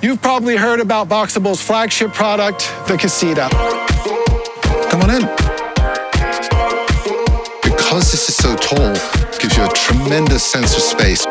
You've probably heard about Boxable's flagship product, the Casita. Come on in. Because this is so tall, it gives you a tremendous sense of space.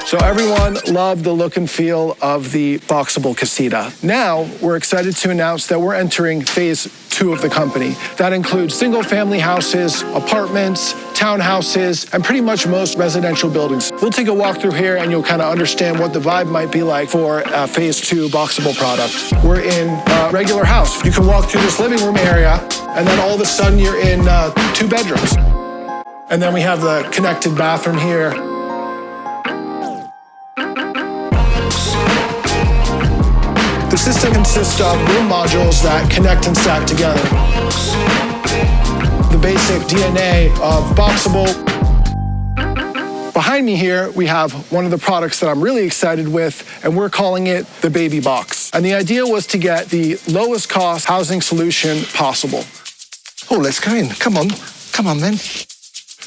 So everyone loved the look and feel of the Boxable Casita. Now, we're excited to announce that we're entering phase 2 of the company. That includes single-family houses, apartments, townhouses, and pretty much most residential buildings. We'll take a walk through here and you'll kind of understand what the vibe might be like for a phase 2 Boxable product. We're in a regular house. You can walk through this living room area and then all of a sudden you're in 2 bedrooms. And then we have the connected bathroom here. The system consists of room modules that connect and stack together. The basic DNA of Boxable. Behind me here, we have one of the products that I'm really excited with, and we're calling it the Baby Box. And the idea was to get the lowest cost housing solution possible. Oh, let's go in. Come on then.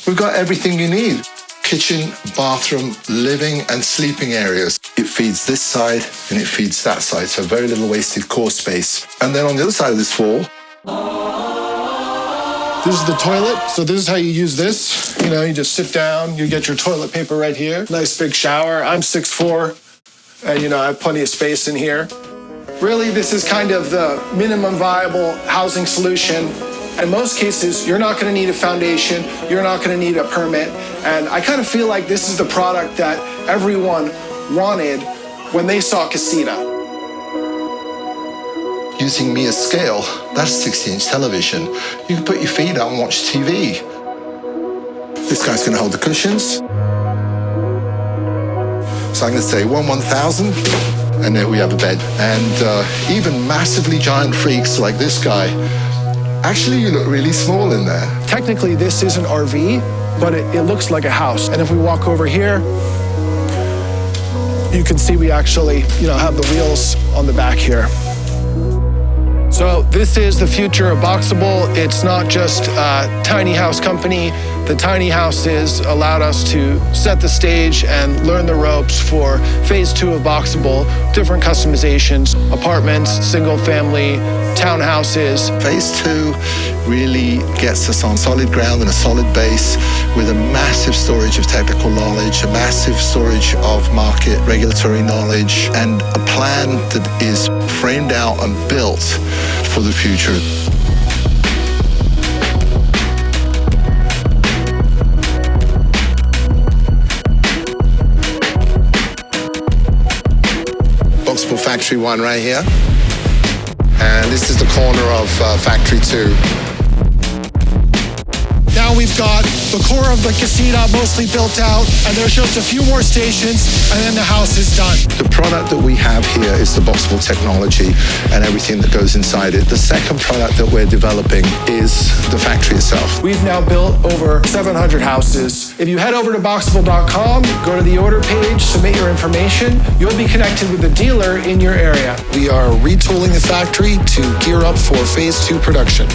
We've got everything you need. Kitchen, bathroom, living and sleeping areas. It feeds this side and it feeds that side, so very little wasted core space. And then on the other side of this wall, this is the toilet. So this is how you use this. You know, you just sit down, you get your toilet paper right here. Nice big shower. I'm 6'4", and I have plenty of space in here. Really, this is kind of the minimum viable housing solution. In most cases, you're not going to need a foundation, you're not going to need a permit, and I kind of feel like this is the product that everyone wanted when they saw Casita. Using Mia's scale, that's 60-inch television. You can put your feet out and watch TV. This guy's going to hold the cushions. So I'm going to say 1/1000, and there we have a bed. And even massively giant freaks like this guy, actually, you look really small in there. Technically, this is an RV, but it looks like a house. And if we walk over here, you can see we actually, have the wheels on the back here. So this is the future of Boxable. It's not just a tiny house company. The tiny houses allowed us to set the stage and learn the ropes for phase 2 of Boxable, different customizations, apartments, single family, townhouses. Phase 2 really gets us on solid ground and a solid base with a massive storage of technical knowledge, a massive storage of market regulatory knowledge, and a plan that is framed out and built for the future. Boxable Factory 1 right here. And this is the corner of Factory 2. Now we've got the core of the Casita mostly built out, and there's just a few more stations, and then the house is done. The product that we have here is the Boxable technology and everything that goes inside it. The second product that we're developing is the factory itself. We've now built over 700 houses. If you head over to Boxable.com, go to the order page, submit your information, you'll be connected with a dealer in your area. We are retooling the factory to gear up for phase 2 production.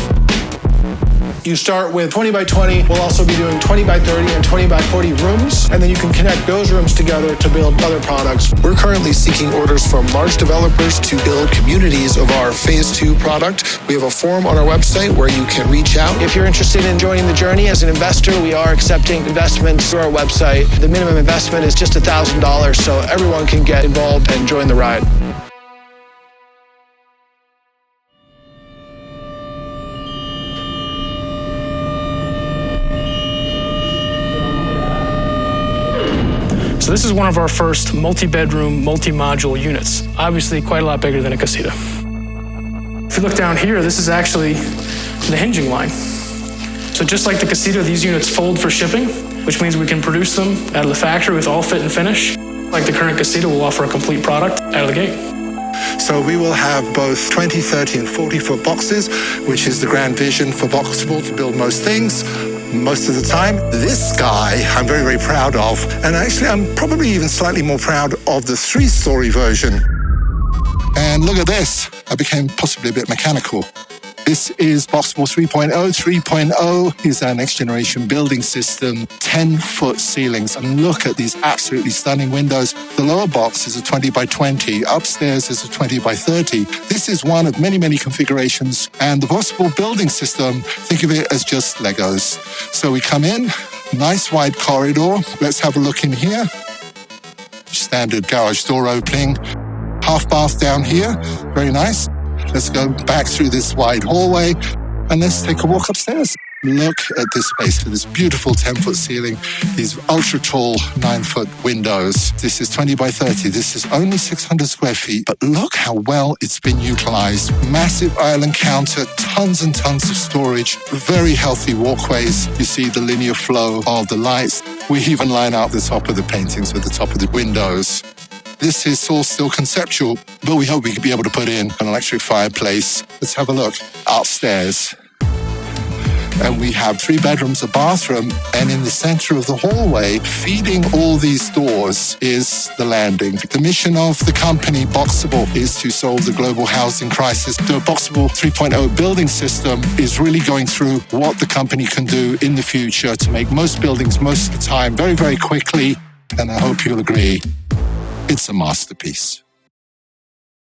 You start with 20 by 20. We'll also be doing 20 by 30 and 20 by 40 rooms, and then you can connect those rooms together to build other products. We're currently seeking orders from large developers to build communities of our phase 2 product. We have a form on our website where you can reach out. If you're interested in joining the journey as an investor, we are accepting investments through our website. The minimum investment is just $1,000, so everyone can get involved and join the ride. So this is one of our first multi-bedroom, multi-module units. Obviously quite a lot bigger than a Casita. If you look down here, this is actually the hinging line. So just like the Casita, these units fold for shipping, which means we can produce them out of the factory with all fit and finish. Like the current Casita, we'll offer a complete product out of the gate. So we will have both 20, 30 and 40-foot boxes, which is the grand vision for Boxable to build most things. Most of the time. This guy I'm very, very proud of. And actually I'm probably even slightly more proud of the 3-story version. And look at this. I became possibly a bit mechanical. This is Boxable 3.0. 3.0 is our next generation building system, 10-foot ceilings. And look at these absolutely stunning windows. The lower box is a 20 by 20. Upstairs is a 20 by 30. This is one of many, many configurations. And the Boxable building system, think of it as just Legos. So we come in, nice wide corridor. Let's have a look in here. Standard garage door opening. Half bath down here. Very nice. Let's go back through this wide hallway and let's take a walk upstairs. Look at this space with this beautiful 10-foot ceiling, these ultra-tall 9-foot windows. This is 20 by 30. This is only 600 square feet, but look how well it's been utilized. Massive island counter, tons and tons of storage, very healthy walkways. You see the linear flow of the lights. We even line out the top of the paintings with the top of the windows. This is all still conceptual, but we hope we could be able to put in an electric fireplace. Let's have a look upstairs. And we have 3 bedrooms, a bathroom, and in the center of the hallway, feeding all these doors, is the landing. The mission of the company, Boxable, is to solve the global housing crisis. The Boxable 3.0 building system is really going through what the company can do in the future to make most buildings most of the time very, very quickly. And I hope you'll agree, it's a masterpiece.